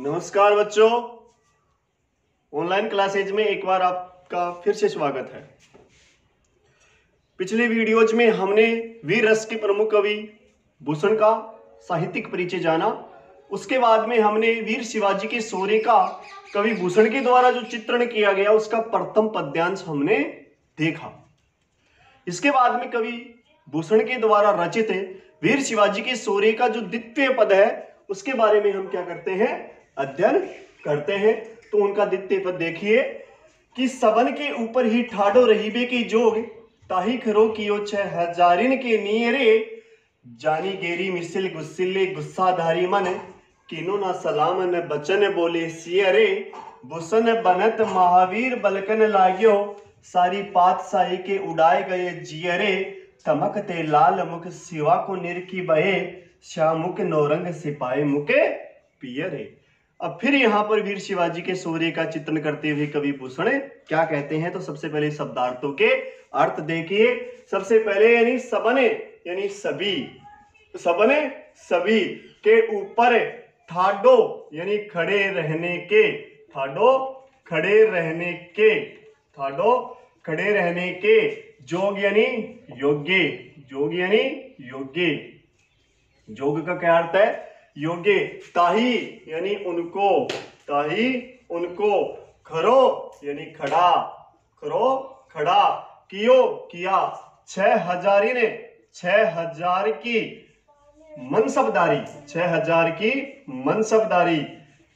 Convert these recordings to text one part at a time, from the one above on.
नमस्कार बच्चों, online classes में एक बार आपका फिर से स्वागत है। पिछले वीडियोज में हमने वीर रस के प्रमुख कवि भूषण का साहित्यिक परिचय जाना। उसके बाद में हमने वीर शिवाजी के शौर्य का कवि भूषण के द्वारा जो चित्रण किया गया उसका प्रथम पद्यांश हमने देखा। इसके बाद में कवि भूषण के द्वारा रचित वीर शिवाजी के शौर्य का जो द्वितीय पद है उसके बारे में हम क्या करते हैं, अध्ययन करते हैं। तो उनका द्वितीय पद देखिए कि सबन के ऊपर ही ठाडो रहीबे की जोग, ताही खरो कियो 6000 के नियरे, जानी गेरी मिसिल गुस्सिले गुस्साधारी मन, किनो ना सलाम न बचन बोले सियरे, भूषण बनत महावीर बलकन लाग्यो, सारी पातशाही के उड़ाए गए जियरे, तमकते लाल मुख शिवा को निरखी बहे, श्यामुख नौरंग सिपाही मुके पियरे। अब फिर यहाँ पर वीर शिवाजी के शौर्य का चित्रण करते हुए कवि भूषण क्या कहते हैं, तो सबसे पहले शब्दार्थों के अर्थ देखिए। सबसे पहले यानी सबने यानी सभी, सबने सभी के ऊपर ठाडो यानी खड़े रहने के, ठाडो खड़े रहने के, ठाडो खड़े रहने के, जोग यानी योग्य, जोग यानी योग्य, जोग का क्या अर्थ है, योग्य। ताही यानी उनको, ताही उनको, खरो यानी खड़ा, खरो खड़ा, कियो किया, 6000 ने 6000 की मनसबदारी, 6000 की मनसबदारी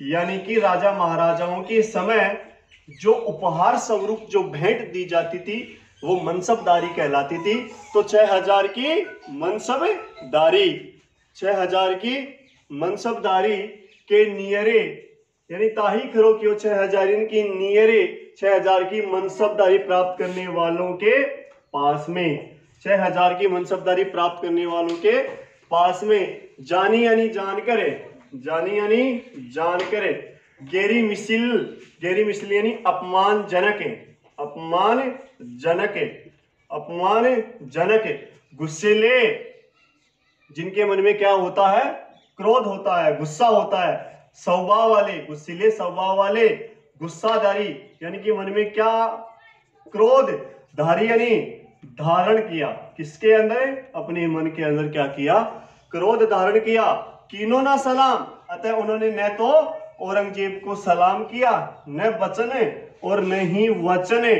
यानी कि राजा महाराजाओं के समय जो उपहार स्वरूप जो भेंट दी जाती थी वो मनसबदारी कहलाती थी। तो 6000 की मनसबदारी, 6000 की मनसबदारी के नियरे यानी ताही खरो कियो 6000 की नियरे, 6000 की मनसबदारी प्राप्त करने वालों के पास में, 6000 की मनसबदारी प्राप्त करने वालों के पास में, जानी यानी जानकर, जानी यानी जानकर, गेरी मिसिल, गेरी मिसिल यानी अपमानजनक, अपमानजनक, अपमानजनक, गुस्सेले जिनके मन में क्या होता है, क्रोध होता है, गुस्सा होता है, स्वभाव वाले, गुस्सीले स्वभाव वाले, गुस्साधारी यानी कि मन में क्या, क्रोध, धारी यानी धारण किया, किसके अंदर, अपने मन के अंदर क्या किया, क्रोध धारण किया। कीनो ना सलाम, अतः उन्होंने न तो औरंगजेब को सलाम किया, न वचन और न ही वचन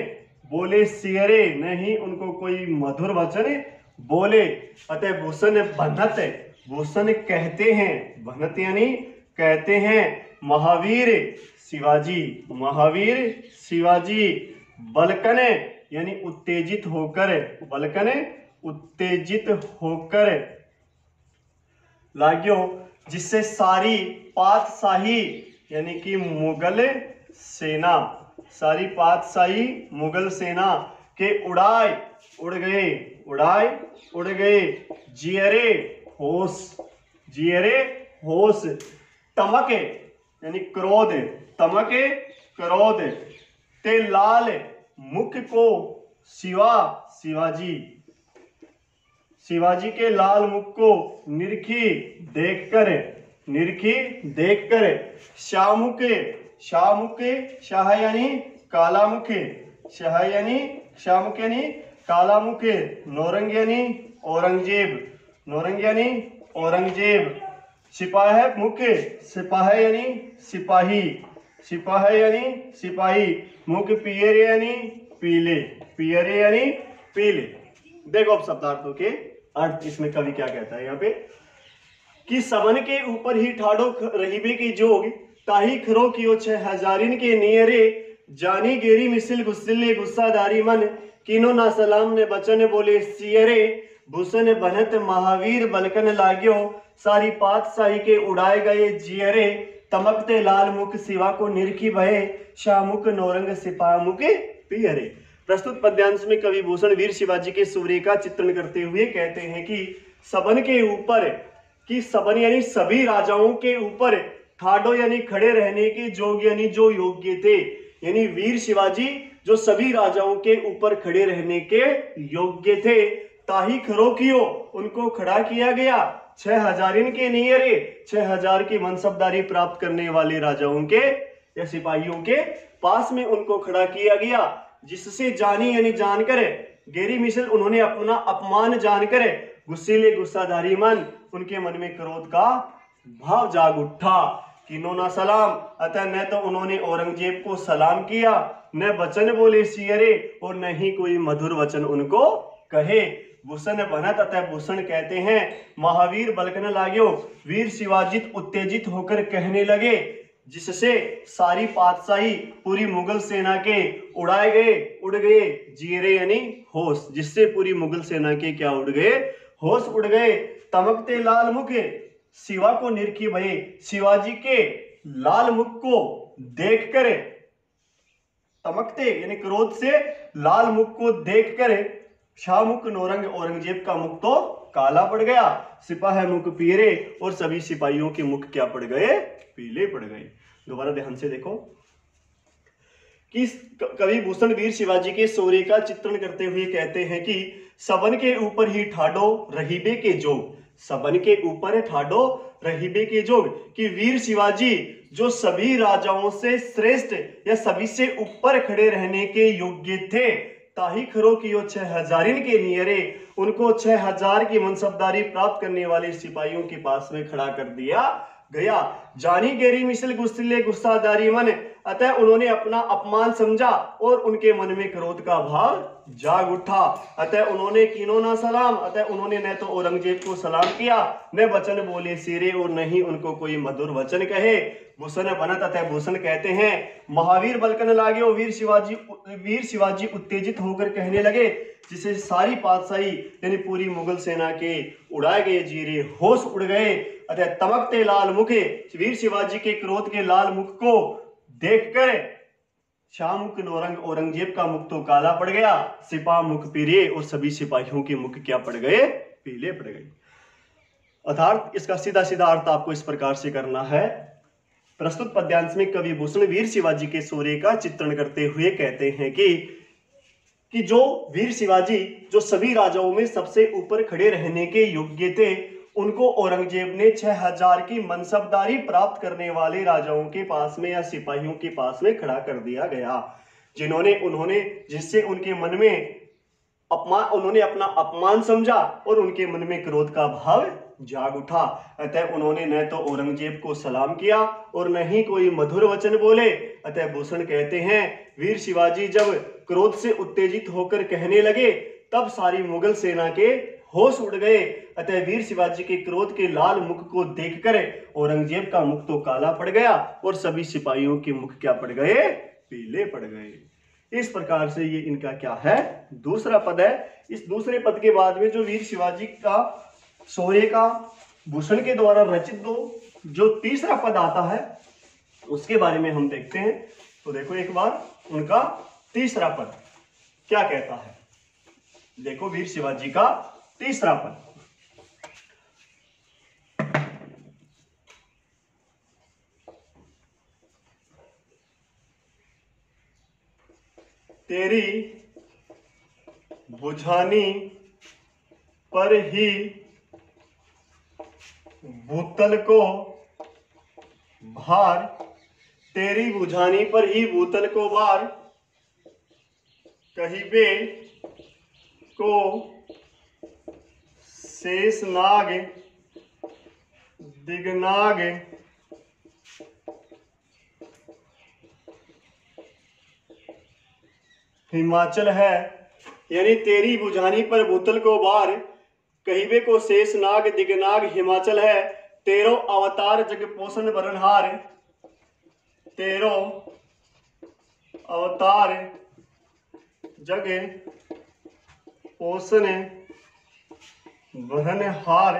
बोले सियरे, न ही उनको कोई मधुर वचन बोले। अतः भूषण बनत, भूषण कहते हैं, बनत यानी कहते हैं, महावीर शिवाजी, महावीर शिवाजी, बलकन यानी उत्तेजित होकर, बलकन उत्तेजित होकर, लाग्यो जिससे सारी पातशाही यानी कि मुगल सेना, सारी पातशाही मुगल सेना के उड़ाए उड़ गए, उड़ाए उड़ गए, जियरे होश, जियरे होश, तमके यानी क्रोध, तमके क्रोध, ते लाल मुख को शिवा, शिवाजी, शिवाजी के लाल मुख को निरखी देखकर, निरखी देखकर, श्यामुके, श्यामुके, शाह यानी काला मुखे, शाह यानी श्यामुके यानी काला मुखे, नौरंग यानी औरंगजेब, नौरंग यानी औरंगजेब, सिपाही मुख्य, सिपाही यानी सिपाही, सिपाही यानी सिपाही, मुख्य पियरे यानी पीले, पियरे यानी पीले। देखो अब शब्दार्थों के अर्थ, इसमें कवि क्या कहता है यहाँ पे कि सबन के ऊपर ही ठाडो रहीबे की जोग, ताही खरो कियो 6000 के नियरे, जानी गेरी मिसिल गुस्सिले गुस्साधारी मन, किनो ना सलाम ने बचन बोले सियरे, भूषण बनत महावीर बलकन लाग्यो, सारी पातशाही के उड़ाए गए जियरे, तमकते लाल मुख शिवा को निरखी भये, श्यामुख नौरंग सिपाह मुके पियरे। प्रस्तुत पद्यांश में कवि भूषण वीर शिवाजी के शौर्य का चित्रण करते हुए कहते हैं कि सबन के ऊपर, कि सबन यानी सभी राजाओं के ऊपर, ठाडो यानी खड़े रहने के, जोग यानी जो योग्य थे, यानी वीर शिवाजी जो सभी राजाओं के ऊपर खड़े रहने के योग्य थे, ताही खरो कियो उनको खड़ा किया गया, 6,000 इनके नहीं अरे 6,000 की मनसबदारी प्राप्त करने वाले राजाओं के या सिपाहियों के पास में उनको खड़ा किया गया, जिससे जानी यानी जानकर गेरी मिसल उन्होंने अपना अपमान जानकर गुस्सीले गुस्साधारी मन उनके मन में क्रोध का भाव जाग उठा। किनो ना सलाम, अतः न तो उन्होंने औरंगजेब को सलाम किया, न वचन बोले सियरे और न ही कोई मधुर वचन उनको कहे। भूषण बनत, अतः भूषण कहते हैं महावीर बलकन लाग्यो, वीर शिवाजी उत्तेजित होकर कहने लगे, जिससे सारी पातशाही पूरी मुगल सेना के उड़ गए जीरे यानी होश, जिससे पूरी मुगल सेना के क्या उड़ गए, होश उड़ गए। तमकते लाल मुख शिवा को निरखी भये, शिवाजी के लाल मुख को देखकर, तमकते यानी क्रोध से लाल मुख को देखकर शाहमुख नौरंग औरंगजेब का मुख तो काला पड़ गया, सिपाही मुख पीरे और सभी सिपाहियों के मुख क्या पड़ गए, पीले पड़ गए। दोबारा ध्यान से देखो कि कवि भूषण वीर शिवाजी के शौर्य का चित्रण करते हुए कहते हैं कि सबन के ऊपर ही ठाडो रहीबे के जोग, सबन के ऊपर ठाडो रहीबे के जोग, कि वीर शिवाजी जो सभी राजाओं से श्रेष्ठ या सभी से ऊपर खड़े रहने के योग्य थे, ताही खरो की 6,000 के नियरे उनको 6,000 की मनसबदारी प्राप्त करने वाले सिपाहियों के पास में खड़ा कर दिया गया। जानी गेरी मिसल गुस्सिले गुस्सादारी मन, अतः उन्होंने अपना अपमान समझा और उनके मन में क्रोध का भाव जाग उठा। अतः उन्होंने कीनो ना सलाम, अतः उन्होंने न तो औरंगजेब को सलाम किया, न वचन बोले सिरे और न ही उनको कोई मधुर वचन कहे। भूषण बनत, अतः भूषण कहते हैं महावीर बलकन लाग्यो, वीर शिवाजी उत्तेजित होकर कहने लगे, जिसे सारी पातशाही यानी पूरी मुगल सेना के उड़ाए गए जीरे होश उड़ गए। अतः तमकते लाल मुखे वीर शिवाजी के क्रोध के लाल मुख को देखकर शाहमुख नौरंग औरंगजेब का मुख तो काला पड़ गया, सिपा मुख पीरे और सभी सिपाहियों के मुख क्या पड़ गए, पीले पड़ गए। अर्थात इसका सीधा सीधा अर्थ आपको इस प्रकार से करना है। प्रस्तुत पद्यांश में कवि भूषण वीर शिवाजी के शौर्य का चित्रण करते हुए कहते हैं कि जो वीर शिवाजी जो सभी राजाओं में सबसे ऊपर खड़े रहने के योग्य थे, उनको औरंगजेब ने 6,000 की मनसबदारी प्राप्त करने वाले राजाओं के पास में या सिपाहियों के पास में खड़ा कर दिया गया, जिससे उनके मन में उन्होंने अपना अपमान समझा और उनके मन में क्रोध का भाव जाग उठा। अतः उन्होंने न तो औरंगजेब को सलाम किया और न ही कोई मधुर वचन बोले। अतः भूषण कहते हैं वीर शिवाजी जब क्रोध से उत्तेजित होकर कहने लगे, तब सारी मुगल सेना के होश उड़ गए। अतः वीर शिवाजी के क्रोध के लाल मुख को देखकर औरंगजेब का मुख तो काला पड़ गया और सभी सिपाहियों के मुख क्या पड़ गए, पीले पड़ गए। इस प्रकार से ये इनका क्या है, दूसरा पद है। इस दूसरे पद के बाद में जो वीर शिवाजी का शौर्य का भूषण के द्वारा रचित जो तीसरा पद आता है, उसके बारे में हम देखते हैं। तो देखो एक बार उनका तीसरा पद क्या कहता है। देखो वीर शिवाजी का तीसरा पद, तेरी बुझानी पर ही भूतल को भार, तेरी बुझानी पर ही भूतल को भार, कहिबे को शेष नाग दिगनाग, हिमाचल है। यानी तेरी बुझानी पर भूतल को भार, कहिबे को शेष नाग दिगनाग हिमाचल है। तेरो अवतार जग पोषण बरनहार, तेरो अवतार जग पोषण बरनहार,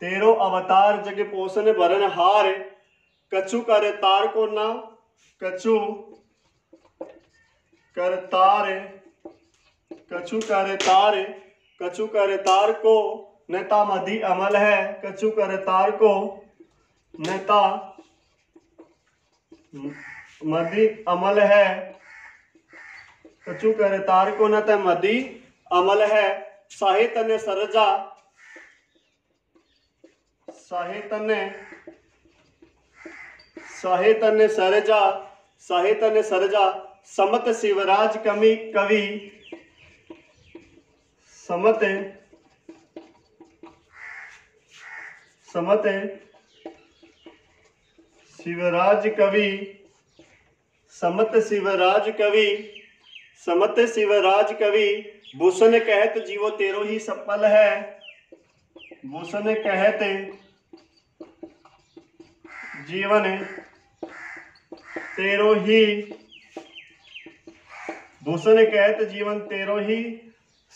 तेरो अवतार जग पोषण बरनहार। कछु कर तार को ना कछु कर तार, कछु कर तार, कछु कर तार को नेता मधी अमल है। कछु कर तार को नेता मधी अमल है, कछु कर तार को नेता मधी अमल है। साहित्य ने सरजा साहेतन्य सरजा समत शिवराज कवि समत शिवराज कवि भूषण कहत जीवो तेरो ही सफल है। भूषण कहत जीवन तेरो ही, भूषण कहत जीवन तेरो ही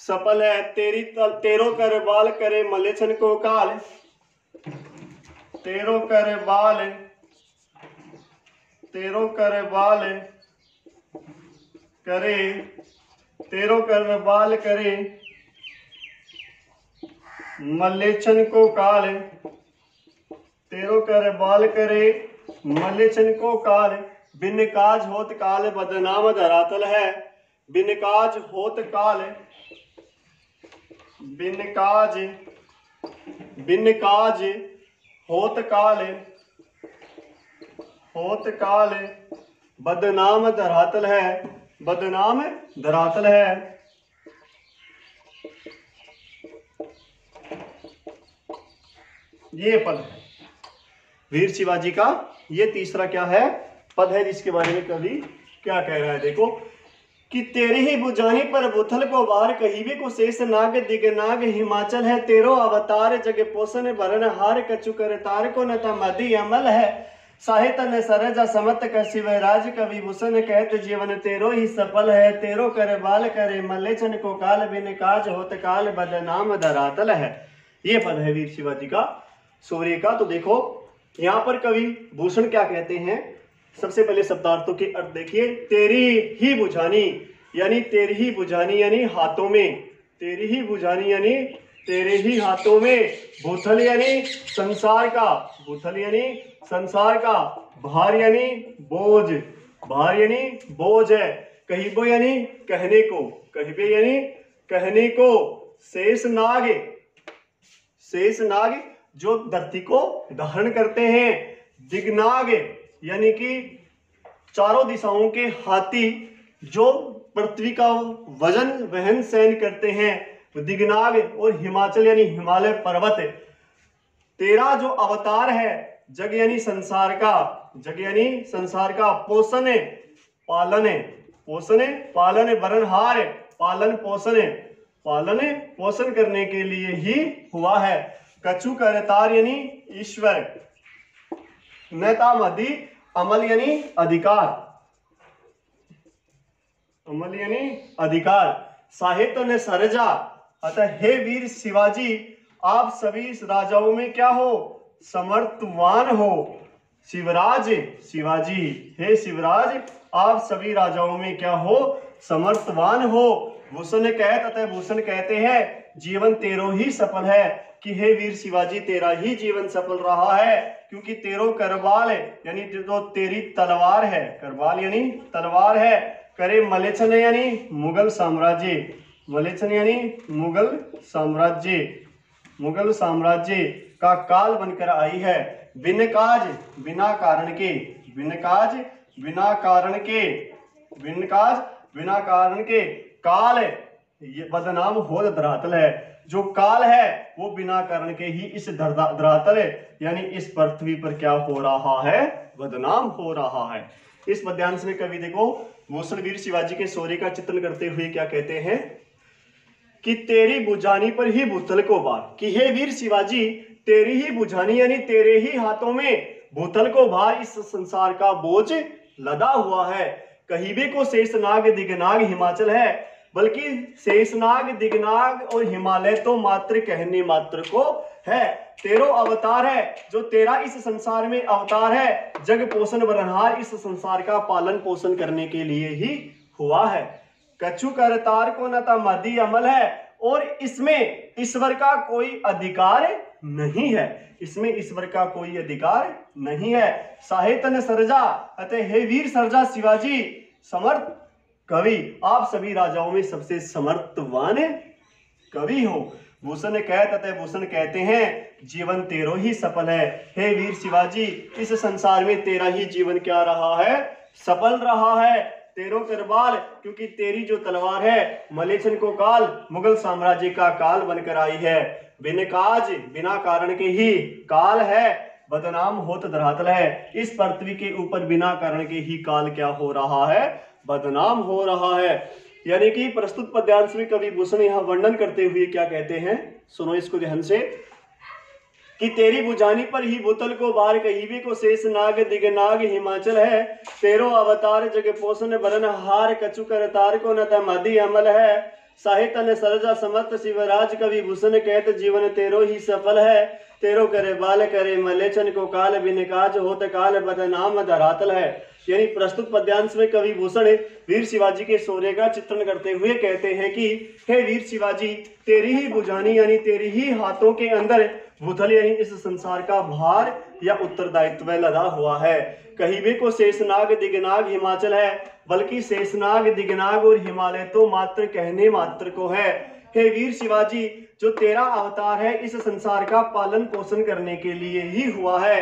सफल है। तेरो कर बाल करे मलेच्छन को काल, तेरो कर बाल करे मलेच्छन को काल, तेरो कर बाल करे मलेच्छन को काल। बिन काज होत काल बदनाम धरातल है। बिन काज होत काल, बिन काज होत काल बदनाम धरातल है। बदनाम धरातल है। ये पद है वीर शिवाजी का। ये तीसरा क्या है पद है जिसके बारे में कवि क्या कह रहा है देखो कि तेरे ही बुझानी पर बुथल को बार कहीबे को शेष नाग दिगनाग हिमाचल है। तेरो अवतार जग पोषण भरन हार कछु कर तार को नता मदी अमल है। साहित्य सरजा समत का शिवराज कवि भूषण कहत जीवन तेरो ही सफल है। तेरो कर बाल करे मलेच्छन को काल, बिन काज होत काल बदनाम धरातल है। ये पद है वीर शिवाजी का सूर्य का। तो देखो यहाँ पर कवि भूषण क्या कहते हैं। सबसे पहले शब्दार्थों के अर्थ देखिए। तेरी ही बुझानी यानी हाथों में, तेरी ही बुझानी यानी तेरे ही हाथों में। भूथल यानी संसार का, भूथल यानी संसार का। भार यानी बोझ, भार यानी बोझ है। कहिबो यानी कहने को, कहिबे यानी कहने को। शेष नाग जो धरती को धारण करते हैं। दिग्नाग यानी कि चारों दिशाओं के हाथी जो पृथ्वी का वजन वहन सहन करते हैं। दिग्नाग और हिमाचल यानी हिमालय पर्वत। तेरा जो अवतार है जग यानी संसार का, जग यानी संसार का। पोषण पालन बरनहार, पालन पोषण करने के लिए ही हुआ है। कछु करतार यानी ईश्वर। नेता मदी अमल यानी अधिकार, अमल यानी अधिकार। साहित्य ने सरजा अतः हे वीर शिवाजी आप सभी राजाओं में क्या हो समर्थवान हो। शिवाजी हे शिवराज आप सभी राजाओं में क्या हो समर्थवान हो। भूषण कहत अतः भूषण कहते हैं जीवन तेरो ही सफल है कि हे वीर शिवाजी तेरा ही जीवन सफल रहा है क्योंकि तेरो करबाल यानी जो तेरी तलवार है, करबाल यानी तलवार है। करे मलेच्छन यानी मुगल साम्राज्य, मलेच्छन यानी मुगल साम्राज्य का काल बनकर आई है। बिन काज बिना कारण के, बिन काज बिना कारण के काल ये बदनाम हो धरातल है। जो काल है वो बिना कारण के ही इस धरातल यानी इस पृथ्वी पर क्या हो रहा है बदनाम हो रहा है। इस पद्यांश में कवि देखो भूषण वीर शिवाजी के शौर्य का चित्रण करते हुए क्या कहते हैं कि तेरी बुझानी पर ही भूतल को बार, कि हे वीर शिवाजी तेरी ही बुझानी यानी तेरे ही हाथों में भूतल को भार इस संसार का बोझ लदा हुआ है। कहीबे को शेषनाग दिगनाग हिमाचल है, बल्कि शेषनाग दिगनाग और हिमालय तो मात्र कहने मात्र को है। तेरो अवतार है जो तेरा इस संसार में अवतार है। जग पोषण बरनहार इस संसार का पालन पोषण करने के लिए ही हुआ है। कछु करतार को नता मदी अमल है और इसमें ईश्वर का कोई अधिकार नहीं है, इसमें ईश्वर का कोई अधिकार नहीं है। साहित्य ने सर्जा अतः हे वीर सर्जा शिवाजी समर्थ कवि आप सभी राजाओं में सबसे समर्थवान कवि हो। भूषण कहत अतः भूषण कहते हैं जीवन तेरो ही सफल है। हे वीर शिवाजी, इस संसार में तेरा ही जीवन क्या रहा है, सफल रहा है। तेरो करबाल, क्योंकि तेरी जो तलवार है मलेच्छन को काल, मुगल साम्राज्य का काल बनकर आई है। बिन काज, बिना कारण के ही काल है, बदनाम होत धरातल है। इस पृथ्वी के ऊपर बिना कारण के ही काल क्या हो रहा है, बदनाम हो रहा है। यानी कि प्रस्तुत पद्यांश में कवि भूषण यहाँ वर्णन करते हुए क्या कहते हैं, सुनो इसको ध्यान से, कि तेरी बुझानी पर ही भूतल को बार कहीबे को शेष नाग दिगनाग हिमाचल है। तेरो अवतार जग पोषण बरन हार कछु कर तार को न मदी अमल है। साहित्य ने सरजा समर्थ शिवराज कवि भूषण कहत जीवन तेरो ही सफल है। तेरो करे बाल करे मलेच्छन को काल, बिन काज होत काल बदनाम धरातल है। यानी प्रस्तुत पद्यांश में कवि भूषण वीर शिवाजी के शौर्य का चित्रण करते हुए कहते हैं कि हे वीर शिवाजी, तेरी ही बुझानी यानी तेरी ही हाथों के अंदर भूतल यानी इस संसार का भार या उत्तरदायित्व लदा हुआ है। कहीबे को शेषनाग दिगनाग हिमाचल है, बल्कि शेषनाग दिगनाग और हिमालय तो मात्र कहने मात्र को है। हे वीर शिवाजी, जो तेरा अवतार है इस संसार का पालन पोषण करने के लिए ही हुआ है।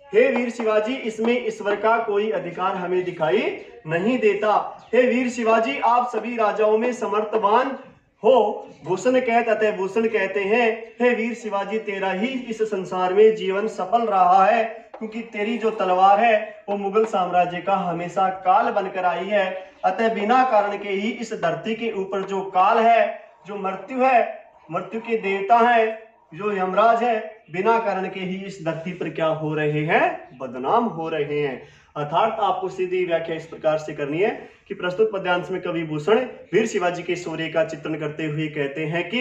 हे वीर शिवाजी, इसमें ईश्वर का कोई अधिकार हमें दिखाई नहीं देता। हे वीर शिवाजी, आप सभी राजाओं में समर्थवान हो। भूषण कहत अतः भूषण कहते हैं हे वीर शिवाजी, तेरा ही इस संसार में जीवन सफल रहा है, क्योंकि तेरी जो तलवार है वो मुगल साम्राज्य का हमेशा काल बनकर आई है। अतः बिना कारण के ही इस धरती के ऊपर जो काल है, जो मृत्यु है, मृत्यु के देवता है, जो यमराज है, बिना कारण के ही इस धरती पर क्या हो रहे हैं, बदनाम हो रहे हैं। अर्थात आपको सीधी व्याख्या इस प्रकार से करनी है कि प्रस्तुत पद्यांश में कवि भूषण वीर शिवाजी के शौर्य का चित्रण करते हुए कहते हैं कि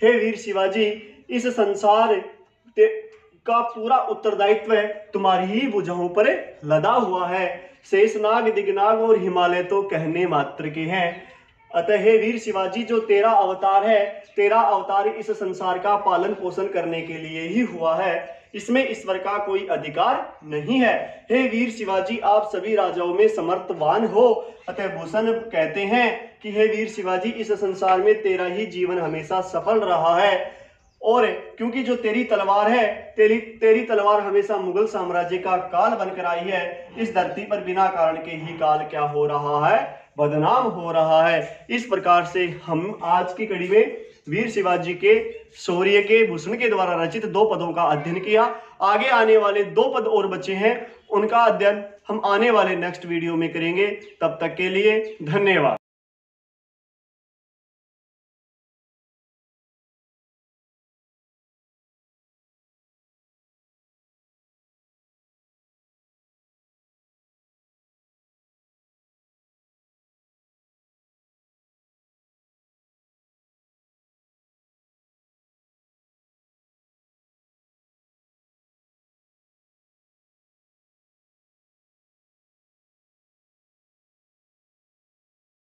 हे वीर शिवाजी, इस संसार का पूरा उत्तरदायित्व तुम्हारी ही भुजाओं पर लदा हुआ है। शेषनाग दिगनाग और हिमालय तो कहने मात्र के हैं। अतः हे वीर शिवाजी, जो तेरा अवतार है, तेरा अवतार इस संसार का पालन पोषण करने के लिए ही हुआ है, इसमें ईश्वर का कोई अधिकार नहीं है। हे वीर शिवाजी, आप सभी राजाओं में समर्थवान हो। अतः भूषण कहते हैं कि हे वीर शिवाजी, इस संसार में तेरा ही जीवन हमेशा सफल रहा है। और क्योंकि जो तेरी तलवार है, तेरी तलवार हमेशा मुगल साम्राज्य का काल बनकर आई है। इस धरती पर बिना कारण के ही काल क्या हो रहा है, बदनाम हो रहा है। इस प्रकार से हम आज की कड़ी में वीर शिवाजी के शौर्य के भूषण के द्वारा रचित 2 पदों का अध्ययन किया। आगे आने वाले 2 पद और बचे हैं, उनका अध्ययन हम आने वाले नेक्स्ट वीडियो में करेंगे। तब तक के लिए धन्यवाद।